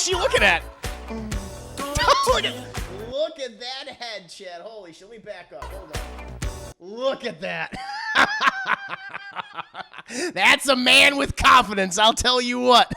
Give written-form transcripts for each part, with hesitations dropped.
is she looking at? Look at that head, Chad. Holy shit. Let me back up. Hold on. Look at that. That's a man with confidence, I'll tell you what.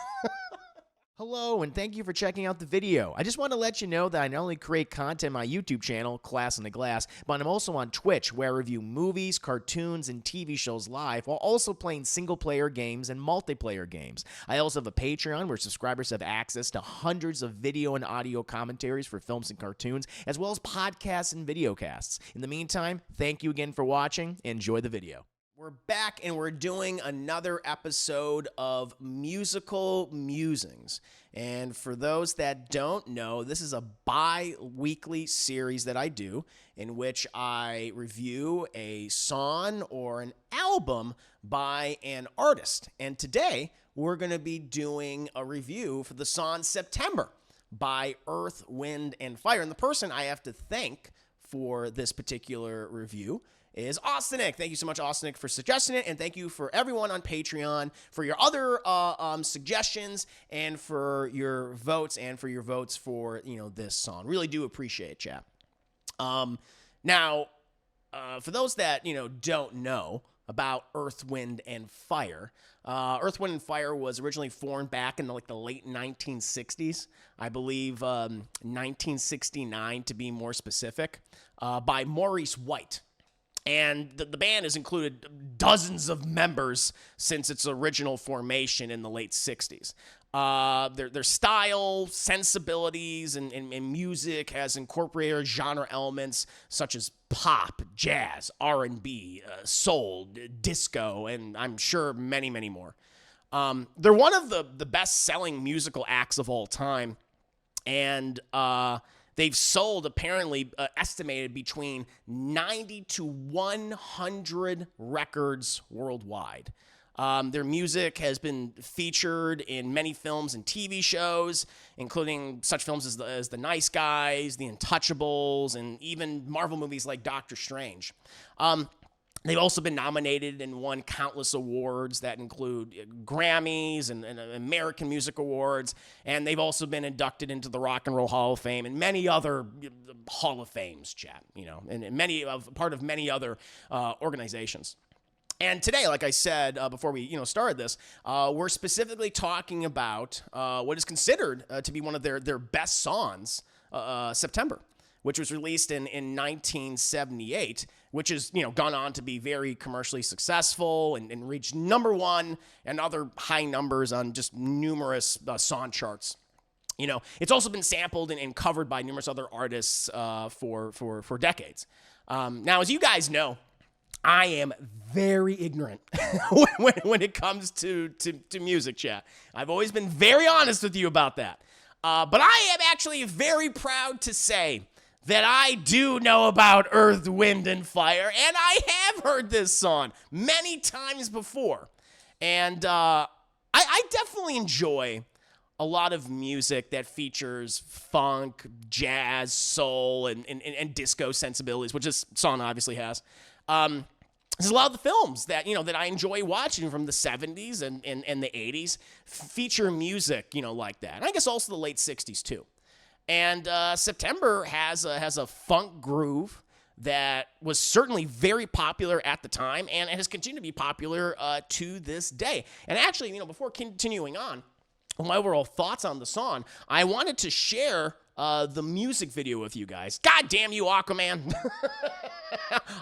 Hello, and thank you for checking out the video. I just want to let you know that I not only create content on my YouTube channel, Class on the Glass, but I'm also on Twitch, where I review movies, cartoons, and TV shows live, while also playing single-player games and multiplayer games. I also have a Patreon where subscribers have access to hundreds of video and audio commentaries for films and cartoons, as well as podcasts and videocasts. In the meantime, thank you again for watching. Enjoy the video. We're back and we're doing another episode of Musical Musings. And for those that don't know, this is a bi-weekly series that I do in which I review a song or an album by an artist. And today we're going to be doing a review for the song September by Earth, Wind, and Fire. And the person I have to thank for this particular review is Austinic. Thank you so much, Austinic, for suggesting it, and thank you for everyone on Patreon for your other suggestions and for your votes for this song. Really do appreciate it, chat. Now, for those that don't know about Earth, Wind, and Fire, Earth, Wind, and Fire was originally formed back in the late 1960s, I believe 1969 to be more specific, by Maurice White. And the band has included dozens of members since its original formation in the late 60s. Their style, sensibilities, and music has incorporated genre elements such as pop, jazz, R&B, soul, disco, and I'm sure many, many more. They're one of the best-selling musical acts of all time, and they've sold, apparently, estimated between 90 to 100 records worldwide. Their music has been featured in many films and TV shows, including such films as The Nice Guys, The Untouchables, and even Marvel movies like Doctor Strange. They've also been nominated and won countless awards that include Grammys and American Music Awards, and they've also been inducted into the Rock and Roll Hall of Fame and many other Hall of Fames, chat, and part of many other organizations. And today, like I said before we started this, we're specifically talking about what is considered to be one of their best songs, September, which was released in 1978, which has gone on to be very commercially successful and reached #1 and other high numbers on just numerous song charts. It's also been sampled and covered by numerous other artists for decades. Now, as you guys know, I am very ignorant when it comes to music, chat. I've always been very honest with you about that. But I am actually very proud to say that I do know about Earth, Wind, and Fire, and I have heard this song many times before. And I definitely enjoy a lot of music that features funk, jazz, soul, and disco sensibilities, which this song obviously has. There's a lot of the films that that I enjoy watching from the 70s and the 80s feature music like that. And I guess also the late 60s too. And September has a funk groove that was certainly very popular at the time and has continued to be popular to this day. And actually, before continuing on, my overall thoughts on the song, I wanted to share the music video with you guys. God damn you, Aquaman.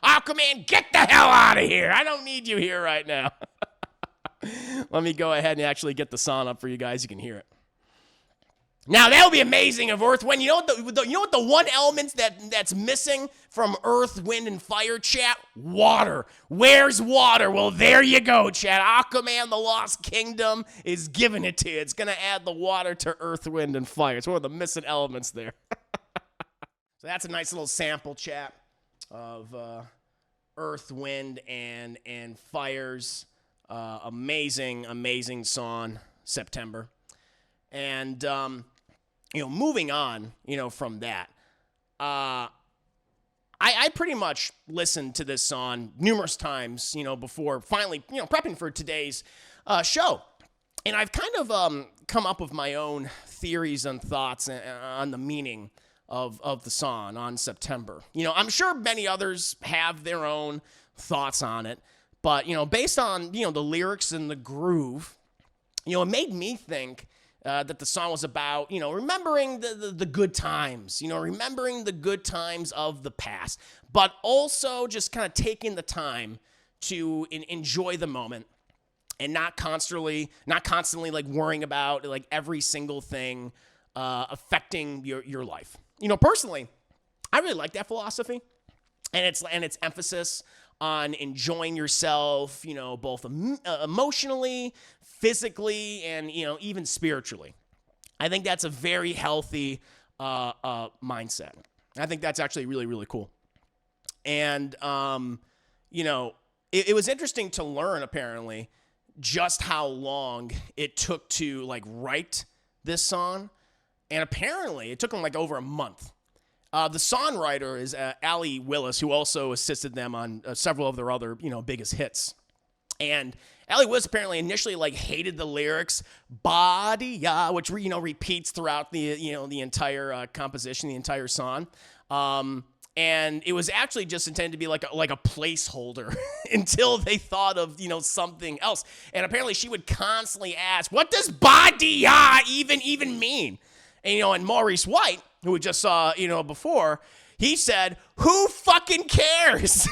Aquaman, get the hell out of here. I don't need you here right now. Let me go ahead and actually get the song up for you guys. You can hear it. Now, that would be amazing if Earth, Wind, you know what the one element that's missing from Earth, Wind, and Fire, chat? Water. Where's water? Well, there you go, chat. Aquaman, the Lost Kingdom, is giving it to you. It's going to add the water to Earth, Wind, and Fire. It's one of the missing elements there. So that's a nice little sample, chat, of Earth, Wind, and Fire's amazing song, September. And, moving on, from that, I pretty much listened to this song numerous times, before finally, prepping for today's show. And I've kind of come up with my own theories and thoughts on the meaning of the song on September. I'm sure many others have their own thoughts on it, but based on the lyrics and the groove, it made me think that the song was about remembering the good times, remembering the good times of the past, but also just kind of taking the time to enjoy the moment and not constantly like worrying about like every single thing affecting your life. Personally, I really like that philosophy, and its emphasis on enjoying yourself, both emotionally, physically, and even spiritually. I think that's a very healthy mindset. I think that's actually really, really cool. And it was interesting to learn apparently just how long it took to like write this song, and apparently it took them like over a month. The songwriter is Allie Willis, who also assisted them on several of their other biggest hits. And Allie Willis apparently initially like hated the lyrics "body ya," which repeats throughout the entire composition, the entire song. And it was actually just intended to be like a placeholder until they thought of something else. And apparently she would constantly ask, "What does body ya even mean?" And Maurice White, who we just saw before, he said, "Who fucking cares?"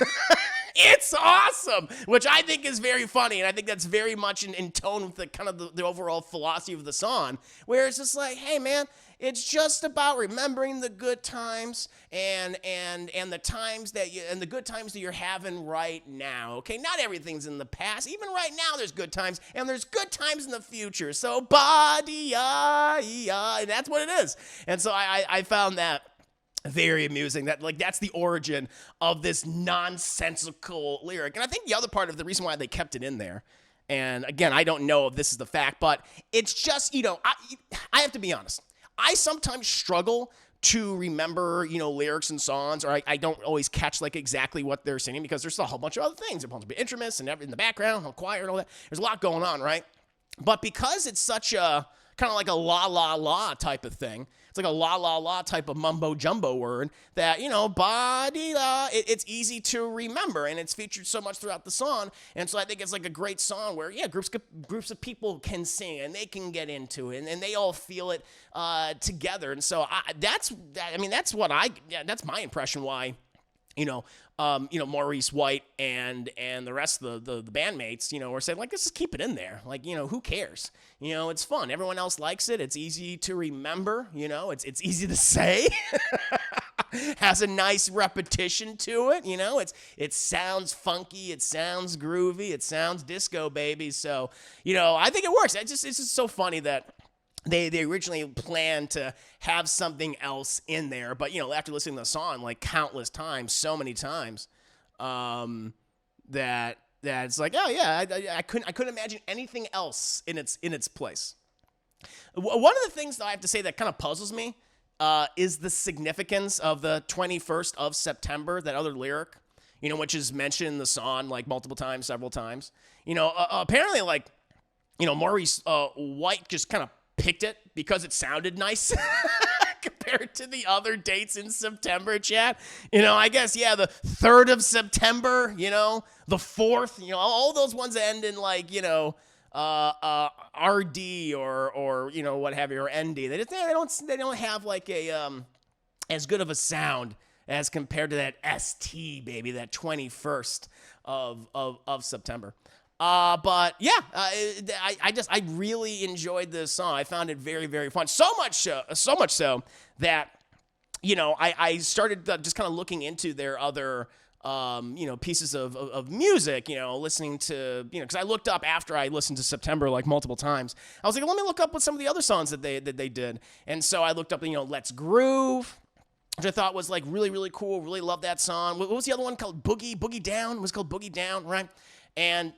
It's awesome, which I think is very funny, and I think that's very much in tone with the kind of the overall philosophy of the song, where it's just like, hey man, it's just about remembering the good times and the times and the good times that you're having right now. Okay, not everything's in the past. Even right now, there's good times, and there's good times in the future. So body, and that's what it is. And so I found that very amusing, that like that's the origin of this nonsensical lyric. And I think the other part of the reason why they kept it in there, and again, I don't know if this is the fact, but it's just I have to be honest, I sometimes struggle to remember lyrics and songs, or I don't always catch like exactly what they're singing, because there's a whole bunch of other things. There's a bunch of instruments and in the background, choir and all that. There's a lot going on, right? But because it's such a kind of like a la la la type of thing, it's like a la la la type of mumbo jumbo word that, body la, it's easy to remember, and it's featured so much throughout the song. And so I think it's like a great song where, groups of people can sing and they can get into it, and they all feel it together. And so that's my impression why, Maurice White and the rest of the bandmates, were saying like, let's just keep it in there. Like, who cares? It's fun. Everyone else likes it. It's easy to remember. It's easy to say. Has a nice repetition to it. It sounds funky. It sounds groovy. It sounds disco, baby. So, I think it works. It's just so funny that they originally planned to have something else in there, but after listening to the song like countless times, so many times, that it's like, oh yeah, I couldn't imagine anything else in its place. One of the things that I have to say that kind of puzzles me is the significance of the 21st of September, that other lyric, which is mentioned in the song like multiple times, several times. Apparently like, Maurice White just kind of picked it because it sounded nice compared to the other dates in September, chat. I guess, yeah, the 3rd of September, the 4th, all those ones that end in like, RD or what have you, or ND. They don't have like a as good of a sound as compared to that ST, baby, that 21st of September. But yeah, I really enjoyed this song. I found it very, very fun. So much so that, I started just kind of looking into their other, pieces of music, listening to, because I looked up after I listened to September like multiple times. I was like, let me look up what some of the other songs that they did. And so I looked up, Let's Groove, which I thought was like really, really cool. Really loved that song. What was the other one called? Boogie Down? It was called Boogie Down, right? And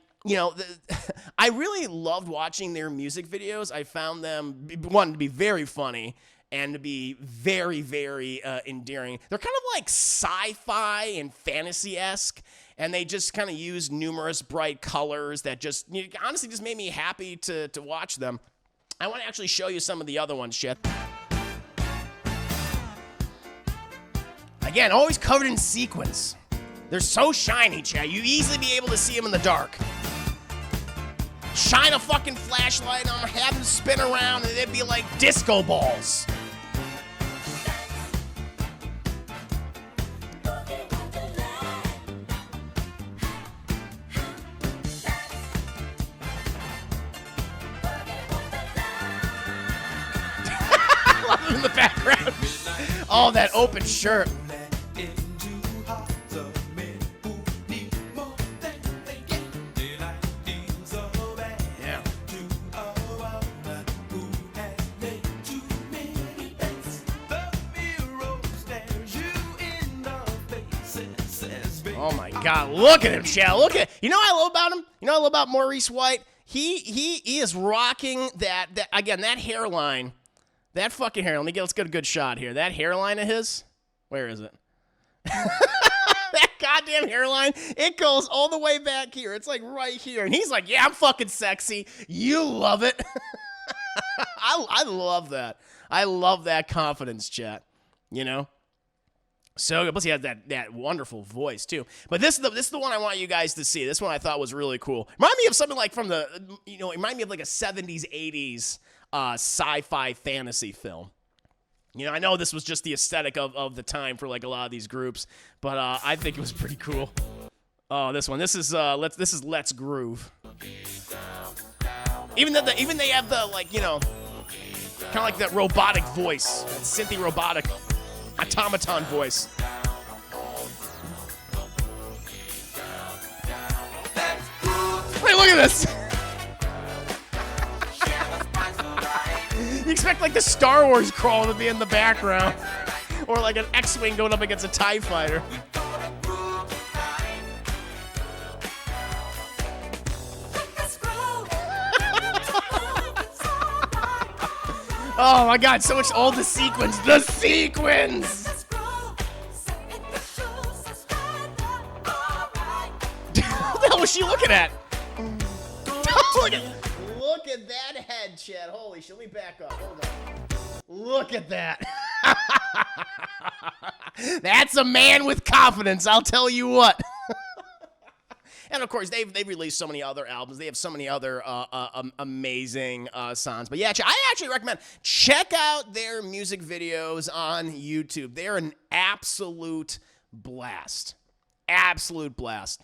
I really loved watching their music videos. I found them, one, to be very funny and to be very, very endearing. They're kind of like sci-fi and fantasy-esque, and they just kind of use numerous bright colors that just honestly just made me happy to watch them. I want to actually show you some of the other ones, shit. Again, always covered in sequins. They're so shiny, Chad. You easily be able to see them in the dark. Shine a fucking flashlight on them, have them spin around, and they'd be like disco balls. In the background. Oh, that open shirt. Yeah. Oh my God! Look at him, Chad. Look at. You know what I love about him? You know what I love about Maurice White? He is rocking that again. That hairline. That fucking hair. Let's get a good shot here. That hairline of his. Where is it? That goddamn hairline. It goes all the way back here. It's like right here. And he's like, yeah, I'm fucking sexy. You love it. I love that. I love that confidence, chat. You know? So, plus he has that wonderful voice, too. But this is the one I want you guys to see. This one I thought was really cool. Remind me of something like from the, remind me of like a 70s, 80s sci-fi fantasy film. You know, I know this was just the aesthetic of the time for like a lot of these groups, but I think it was pretty cool. Oh, this one. This is Let's Groove. Even they have the like, kind of like that robotic voice, that synthy robotic automaton voice. Wait, look at this. You expect like the Star Wars crawl to be in the background, or like an X-wing going up against a TIE fighter. Oh my God, so much, all the sequins. The sequins! What the hell was she looking at? Look at that head, Chad. Holy shit, let me back up. Hold on. Look at that. That's a man with confidence, I'll tell you what. And of course, they've released so many other albums. They have so many other amazing songs. But yeah, I actually recommend check out their music videos on YouTube. They're an absolute blast. Absolute blast.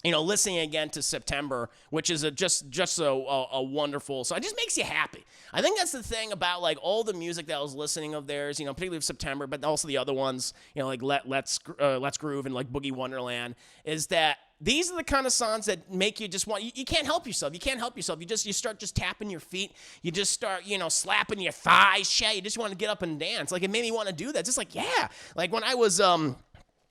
Listening again to September, which is just a wonderful. So it just makes you happy. I think that's the thing about like all the music that I was listening of theirs, particularly of September, but also the other ones, like Let's Groove and like Boogie Wonderland, is that these are the kind of songs that make you just want, you can't help yourself. You can't help yourself. You start just tapping your feet. You just start, slapping your thighs. Shit, you just want to get up and dance. Like, it made me want to do that. Just like, yeah. Like when I was,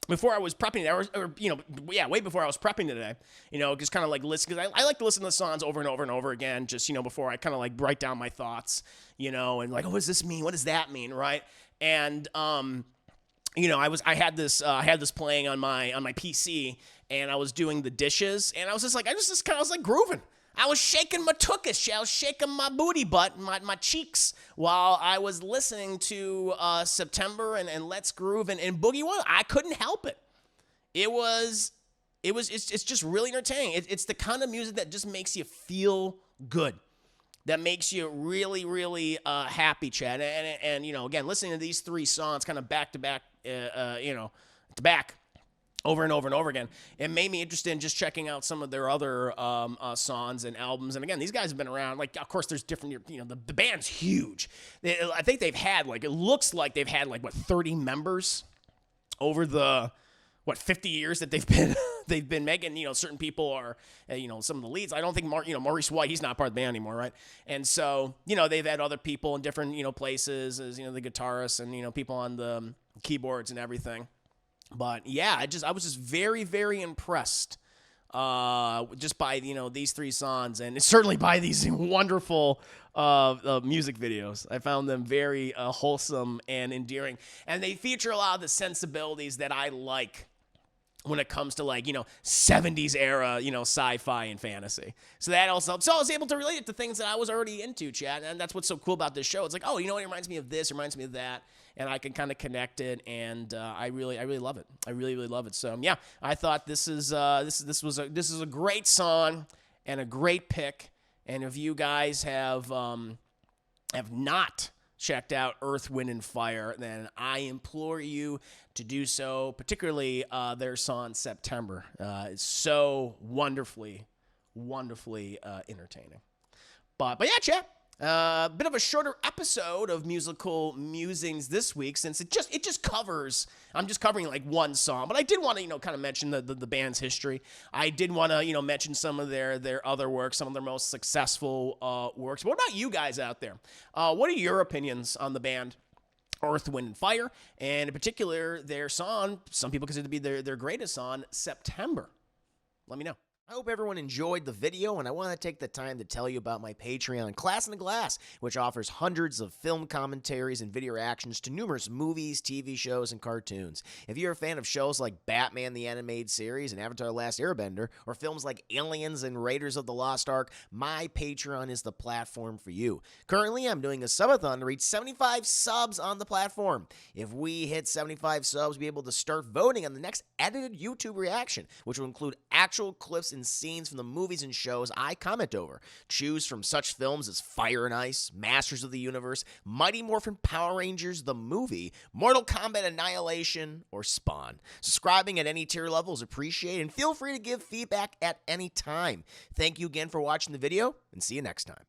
before I was prepping today, way before I was prepping today, just kind of like listen, because I like to listen to the songs over and over and over again, just, before I kind of like write down my thoughts, and like, oh, what does this mean? What does that mean? Right. And, I had this playing on my PC, and I was doing the dishes, and I was like grooving. I was shaking my tuchus. I was shaking my booty butt, my cheeks, while I was listening to September and Let's Groove and Boogie One. I couldn't help it. It's just really entertaining. It's the kind of music that just makes you feel good. That makes you really, really happy, Chad. And again, listening to these three songs kind of back to back, to back, over and over and over again, it made me interested in just checking out some of their other songs and albums. And again, these guys have been around. Like, of course, there's different. The band's huge. I think they've had it looks like they've had 30 members over the 50 years that they've been making. Certain people are some of the leads. I don't think Maurice White, he's not part of the band anymore, right? And so they've had other people in different places as the guitarists and people on the keyboards and everything. But yeah, I was just very, very impressed just by these three songs, and certainly by these wonderful music videos. I found them very wholesome and endearing, and they feature a lot of the sensibilities that I like when it comes to, like, 70s era, sci-fi and fantasy. So that also, so I was able to relate it to things that I was already into, chat. And that's what's so cool about this show. It's like, oh, it reminds me of this, it reminds me of that. And I can kind of connect it, and I really love it. I really love it. So yeah, I thought this is a great song and a great pick. And if you guys have not checked out Earth, Wind, and Fire, then I implore you to do so, particularly their song September. It's so wonderfully entertaining. But yeah, chat. Bit of a shorter episode of Musical Musings this week, since it just covers, I'm just covering like one song, but I did want to, kind of mention the band's history. I did want to, mention some of their other works, some of their most successful works. What about you guys out there? What are your opinions on the band Earth, Wind, and Fire, and in particular their song, some people consider to be their greatest song, September? Let me know. I hope everyone enjoyed the video, and I want to take the time to tell you about my Patreon, Class in the Glass, which offers hundreds of film commentaries and video reactions to numerous movies, TV shows, and cartoons. If you're a fan of shows like Batman the Animated Series and Avatar: The Last Airbender, or films like Aliens and Raiders of the Lost Ark, my Patreon is the platform for you. Currently, I'm doing a subathon to reach 75 subs on the platform. If we hit 75 subs, we'll be able to start voting on the next edited YouTube reaction, which will include actual clips and scenes from the movies and shows I comment over. Choose from such films as Fire and Ice, Masters of the Universe, Mighty Morphin Power Rangers the movie, Mortal Kombat Annihilation, or Spawn. Subscribing at any tier level is appreciated, and feel free to give feedback at any time. Thank you again for watching the video, and see you next time.